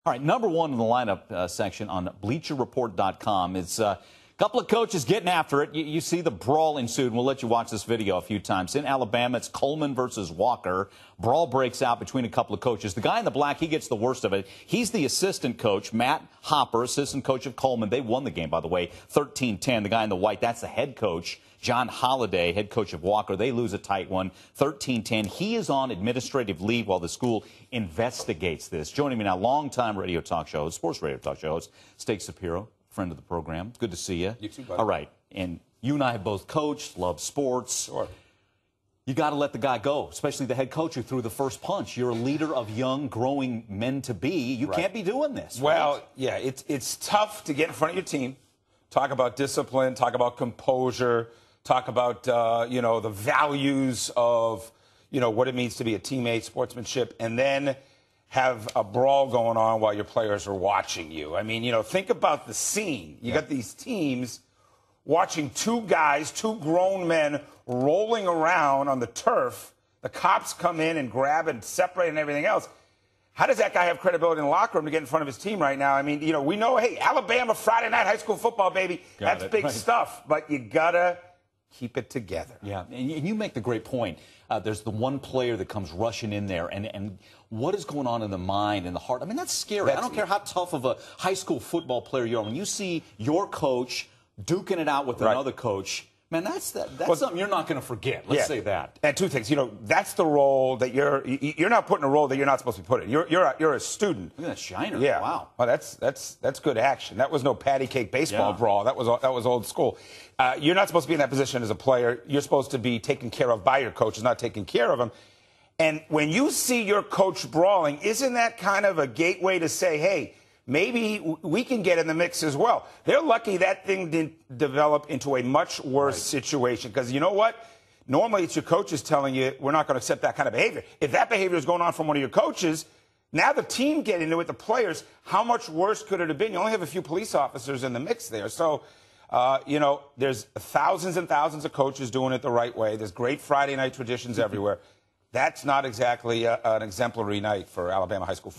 All right, number one in the lineup section on BleacherReport.com. It's a couple of coaches getting after it. You see the brawl ensued, and we'll let you watch this video a few times. In Alabama, it's Coleman versus Walker. Brawl breaks out between a couple of coaches. The guy in the black, he gets the worst of it. He's the assistant coach, Matt Hopper, assistant coach of Coleman. They won the game, by the way, 13-10. The guy in the white, that's the head coach, John Holliday, head coach of Walker. They lose a tight one, 13-10. He is on administrative leave while the school investigates this. Joining me now, longtime radio talk show host, sports radio talk show host, Steak Shapiro, friend of the program. Good to see you. You too, buddy. All right. And you and I have both coached, love sports. Sure. You got to let the guy go, especially the head coach who threw the first punch. You're a leader of young, growing men-to-be. You can't be doing this. Well, right? yeah, it's tough to get in front of your team, talk about discipline, talk about composure, talk about, the values of, what it means to be a teammate, sportsmanship, and then have a brawl going on while your players are watching you. I mean, think about the scene. You got these teams watching two guys, two grown men rolling around on the turf. The cops come in and grab and separate and everything else. How does that guy have credibility in the locker room to get in front of his team right now? I mean, we know, hey, Alabama, Friday night high school football, baby. That's big stuff. But you got to keep it together. Yeah, and you make the great point. There's the one player that comes rushing in there, and what is going on in the mind and the heart? I mean, that's scary. I don't care how tough of a high school football player you are. When you see your coach duking it out with another coach, man, that's something you're not going to forget. Let's say that. And two things, that's the role that you're not putting a role that you're not supposed to be put in. You're a student. Look at that shiner. Yeah. Wow. Well, that's good action. That was no patty cake baseball brawl. That was old school. You're not supposed to be in that position as a player. You're supposed to be taken care of by your coaches, not taking care of them. And when you see your coach brawling, isn't that kind of a gateway to say, hey, maybe we can get in the mix as well? They're lucky that thing didn't develop into a much worse situation, because you know what? Normally it's your coaches telling you we're not going to accept that kind of behavior. If that behavior is going on from one of your coaches, now the team get into it, the players, how much worse could it have been? You only have a few police officers in the mix there. So, there's thousands and thousands of coaches doing it the right way. There's great Friday night traditions everywhere. That's not exactly an exemplary night for Alabama high school football.